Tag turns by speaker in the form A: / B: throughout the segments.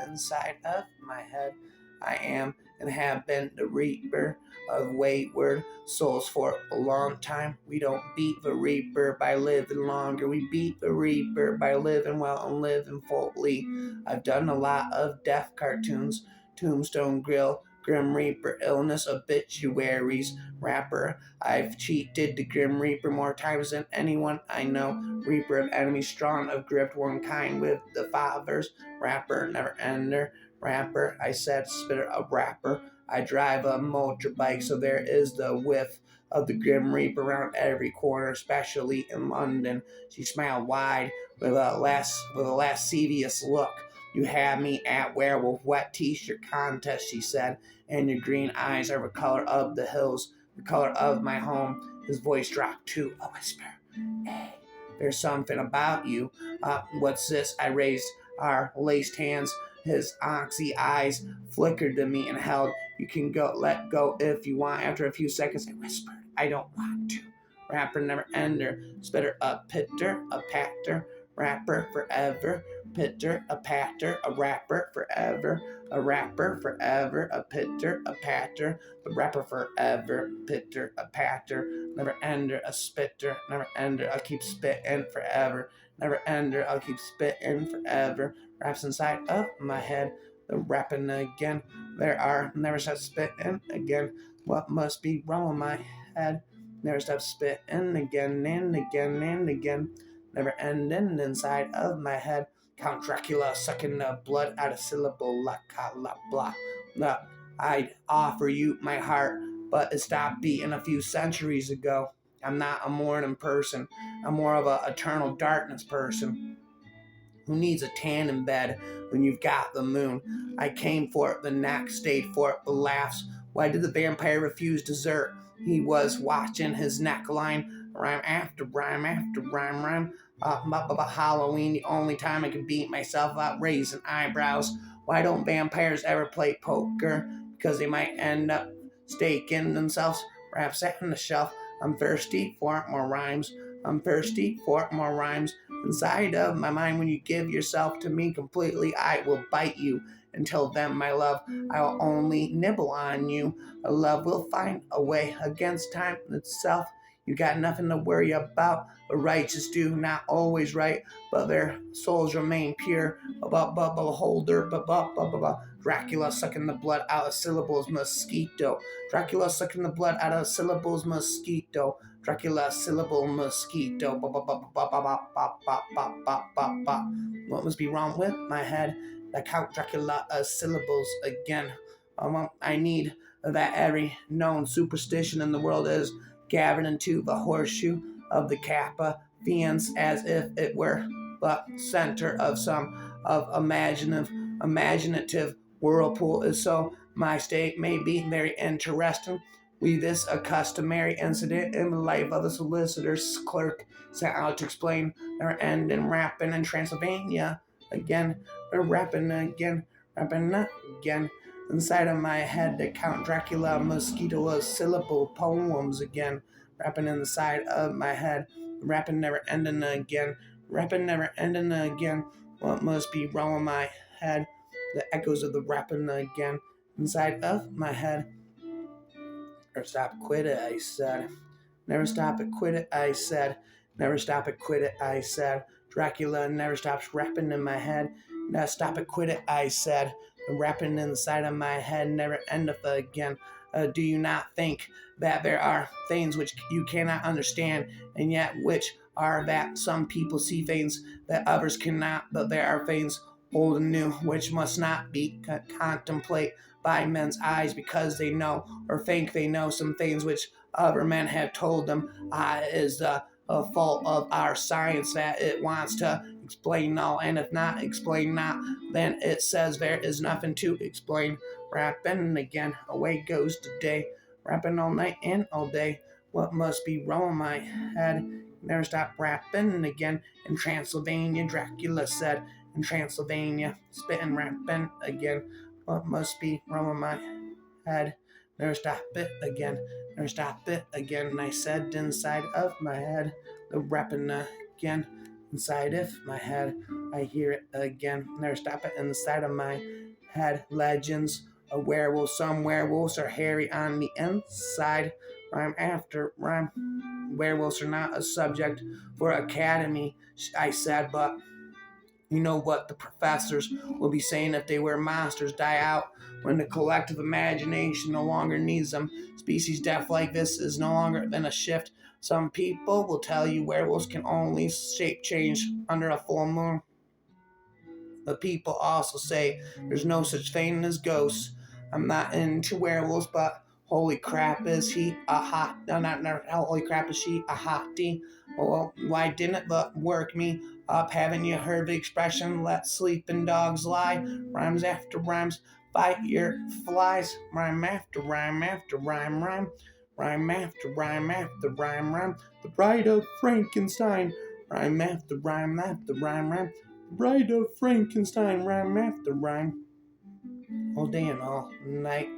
A: inside of my head. I am and have been the reaper of wayward souls for a long time. We don't beat the reaper by living longer. We beat the reaper by living well and living fully. I've done a lot of death cartoons, Tombstone Grill, Grim Reaper, illness, obituaries, rapper. I've cheated the Grim Reaper more times than anyone I know. Reaper of enemies, strong of gripped, one kind with the fathers. Rapper, never ender. Rapper, I said, spitter a rapper. I drive a motorbike, so there is the whiff of the Grim Reaper around every corner, especially in London. She smiled wide with a lascivious look. You had me at werewolf wet t-shirt contest, she said, and your green eyes are the color of the hills, the color of my home. His voice dropped to a whisper. Hey, there's something about you. What's this? I raised our laced hands. His oxy eyes flickered to me and held. You can go, let go if you want. After a few seconds, I whispered, I don't want to. Rapper never ender. Spitter a pitter, a patter. Rapper forever. Pitter, a patter. A rapper forever. A rapper forever. A pitter, a patter. The rapper forever. Pitter, a patter. Never ender. A spitter. Never ender. I'll keep spitting forever. Never ender. I'll keep spitting forever. Raps inside of my head. The rapping again. There are never stop spitting again. What must be wrong with my head? Never stop spitting again and again and again. Never ending inside of my head. Count Dracula sucking the blood out of syllable la ca la blah. No, I'd offer you my heart, but it stopped beating a few centuries ago. I'm not a morning person. I'm more of a eternal darkness person. Who needs a tan in bed when you've got the moon? I came for it, the next stayed for it, the laughs. Why did the vampire refuse dessert? He was watching his neckline, rhyme after rhyme after rhyme, rhyme. Halloween, the only time I could beat myself up raising eyebrows. Why don't vampires ever play poker? Because they might end up staking themselves. Perhaps sat on the shelf. I'm thirsty for more rhymes. I'm thirsty for more rhymes. Inside of my mind, when you give yourself to me completely, I will bite you. Until then, my love, I will only nibble on you. A love will find a way against time itself. You got nothing to worry about. The righteous do not always right, but their souls remain pure. Beholder, Dracula sucking the blood out of syllables, mosquito. Dracula sucking the blood out of syllables, mosquito. Dracula syllable mosquito. What must be wrong with my head? I count Dracula syllables again. I need that every known superstition in the world is gathered into the horseshoe of the Kappa fiends as if it were the center of some of imaginative whirlpool. Is so my state may be very interesting. We this a customary incident in the life of the solicitor's clerk sent out to explain their end in rapping in Transylvania. Again, rapping again, rapping again. Inside of my head, the Count Dracula mosquito syllable poems again, rapping inside of my head, rapping never ending again, rapping never ending again. What must be wrong with my head? The echoes of the rapping again, inside of my head. Never stop, quit it, I said. Never stop it, quit it, I said. Never stop it, quit it, I said. Dracula never stops rapping in my head. Now stop it, quit it, I said. The rapping inside of my head never endeth again. Do you not think that there are things which you cannot understand, and yet which are that some people see things that others cannot, but there are things old and new which must not be contemplated by men's eyes because they know or think they know some things which other men have told them is the fault of our science that it wants to explain all, and if not explain not, then it says there is nothing to explain. Rapping again, away goes the day, rapping all night and all day. What must be wrong with my head? Never stop rapping again. In Transylvania, Dracula said. In Transylvania, spitting rapping again. What must be wrong with my head? Never stop it again. Never stop it again. And I said inside of my head, the rapping again inside of my head. I hear it again. Never stop it inside of my head. Legends of werewolves. Some werewolves are hairy on the inside. Rhyme after rhyme. Werewolves are not a subject for academy, I said, but you know what the professors will be saying if they were monsters die out when the collective imagination no longer needs them. Species death like this is no longer than a shift. Some people will tell you werewolves can only shape change under a full moon. But people also say there's no such thing as ghosts. I'm not into werewolves, but holy crap, is he a hot? No, not holy crap, is she a hottie? Well, why didn't it work me up? Haven't you heard the expression, let sleeping dogs lie? Rhymes after rhymes, fight your flies. Rhyme after rhyme after rhyme, rhyme. Rhyme after rhyme after rhyme, rhyme. The Bride of Frankenstein. Rhyme after rhyme after rhyme, rhyme. Bride of Frankenstein, rhyme after rhyme, all day and all night.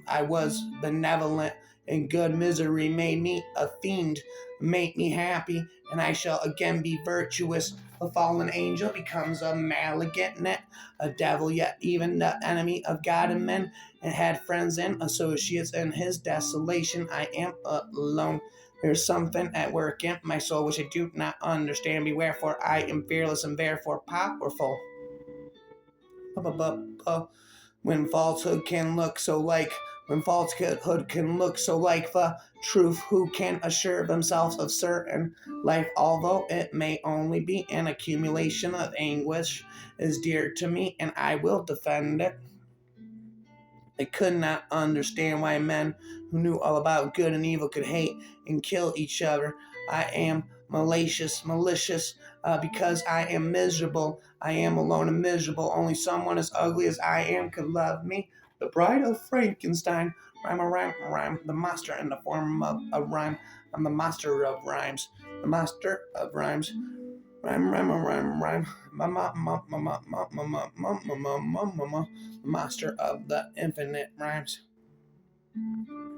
A: I was benevolent, and good misery made me a fiend. Make me happy, and I shall again be virtuous. A fallen angel becomes a malignant, a devil, yet even the enemy of God and men, and had friends and associates in his desolation. I am alone. There's something at work in my soul which I do not understand. Beware, for I am fearless and therefore powerful. When falsehood can look so like, when falsehood can look so like the truth, who can assure themselves of certain life, although it may only be an accumulation of anguish, is dear to me, and I will defend it. I could not understand why men who knew all about good and evil could hate and kill each other. I am malicious, because I am miserable. I am alone and miserable. Only someone as ugly as I am could love me. The Bride of Frankenstein. Rhyme, a rhyme, a rhyme. The monster in the form of a rhyme. I'm the master of rhymes. The master of rhymes. Rhyme, rhyme, rhyme, rhyme. Master of the infinite rhymes.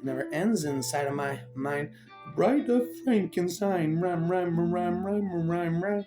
A: Never ends inside of my mind. Bride of Frankenstein. Rhyme, rhyme, rhyme, rhyme, rhyme, rhyme.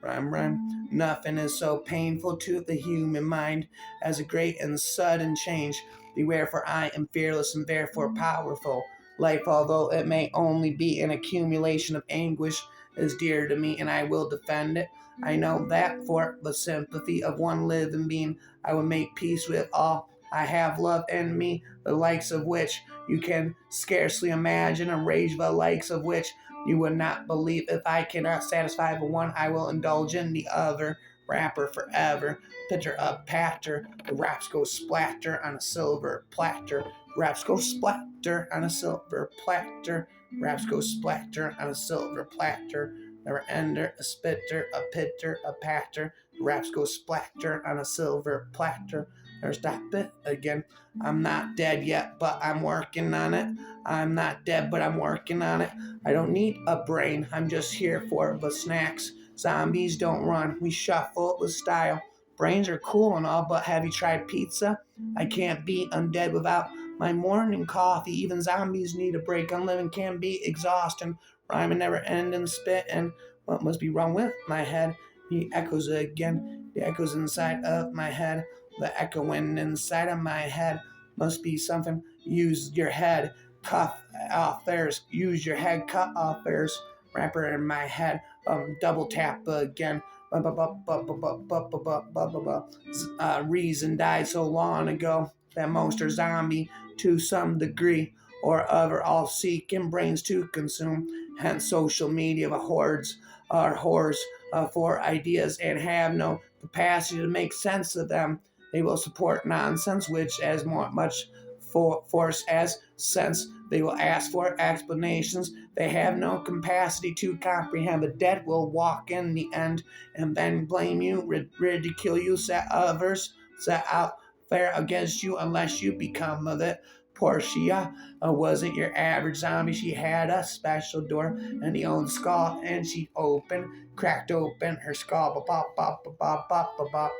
A: Rhyme, rhyme. Nothing is so painful to the human mind as a great and sudden change. Beware, for I am fearless and therefore powerful. Life, although it may only be an accumulation of anguish, is dear to me, and I will defend it. I know that for the sympathy of one living being, I will make peace with all. I have love in me, the likes of which you can scarcely imagine, a rage the likes of which you would not believe. If I cannot satisfy the one, I will indulge in the other. Rapper forever, pitter up patter, the raps go splatter on a silver platter. Raps go splatter on a silver platter. Raps go splatter on a silver platter. Never ender, a spitter, a pitter, a patter. Raps go splatter on a silver platter. There's that bit again. I'm not dead yet, but I'm working on it. I'm not dead, but I'm working on it. I don't need a brain. I'm just here for the snacks. Zombies don't run. We shuffle with style. Brains are cool and all, but have you tried pizza? I can't be undead without my morning coffee. Even zombies need a break. Unliving can be exhausting. Rhyming never ending, spitting. What must be wrong with my head? He echoes again. The echoes inside of my head. The echoing inside of my head must be something. Use your head. Cuff off theirs. Use your head. Cut off theirs. Rapper in my head. Double tap again. Reason died so long ago that most are zombie to some degree or other, all seeking brains to consume. Hence, social media hordes are whores for ideas and have no capacity to make sense of them. They will support nonsense, which as much force as sense. They will ask for explanations. They have no capacity to comprehend. The dead will walk in the end and then blame you, ridicule you, set others, set out fair against you unless you become of it. Portia wasn't your average zombie. She had a special door in the own skull, and she cracked open her skull. Bop, bop, bop, bop, bop, bop, bop.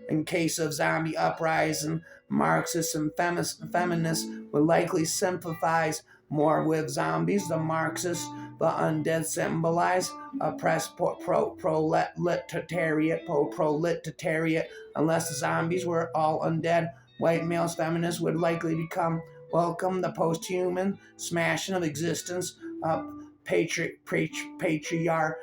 A: In case of zombie uprising, Marxists and feminists would likely sympathize more with zombies. The Marxists The undead symbolize oppressed proletariat. Unless the zombies were all undead, white males feminists would likely become welcome the post-human smashing of existence, patriarchal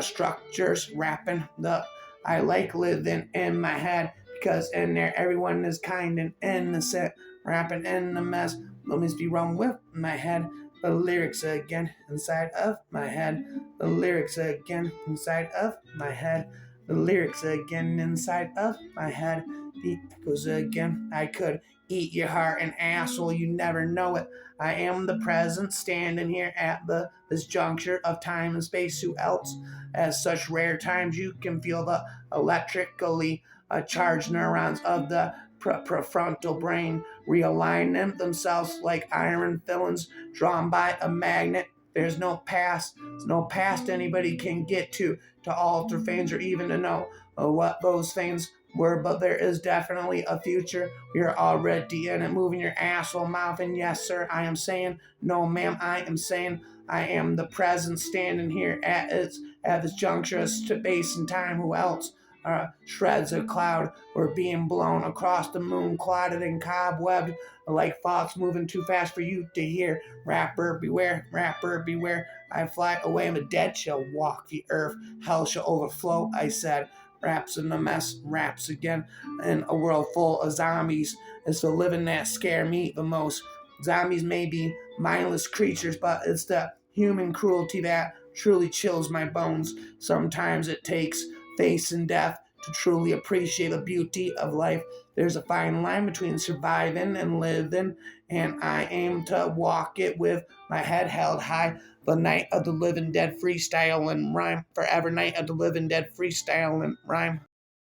A: structures wrapping the I like living in my head because in there everyone is kind and innocent, rapping in the mess. Let me be wrong with my head. The lyrics again inside of my head. The lyrics again inside of my head. The lyrics again inside of my head. Because again, I could eat your heart and asshole, you never know it. I am the present, standing here at this juncture of time and space. Who else? At such rare times, you can feel the electrically charged neurons of the prefrontal brain realigning themselves like iron fillings drawn by a magnet. There's no past. There's no past anybody can get to alter things or even to know what those things were, but there is definitely a future. We are already in it. Moving your asshole mouth, and yes, sir, I am saying, no, ma'am, I am saying, I am the present, standing here at this juncture of space and time. Who else? Shreds of cloud were being blown across the moon, clotted and cobwebbed like thoughts moving too fast for you to hear. Rapper beware, rapper beware. I fly away and the dead shall walk the earth. Hell shall overflow, I said. Raps in the mess, raps again. In a world full of zombies, it's the living that scare me the most. Zombies may be mindless creatures, but it's the human cruelty that truly chills my bones. Sometimes it takes facing death to truly appreciate the beauty of life. There's a fine line between surviving and living, and I aim to walk it with my head held high. The night of the living dead freestyle and rhyme. Forever night of the living dead freestyle and rhyme.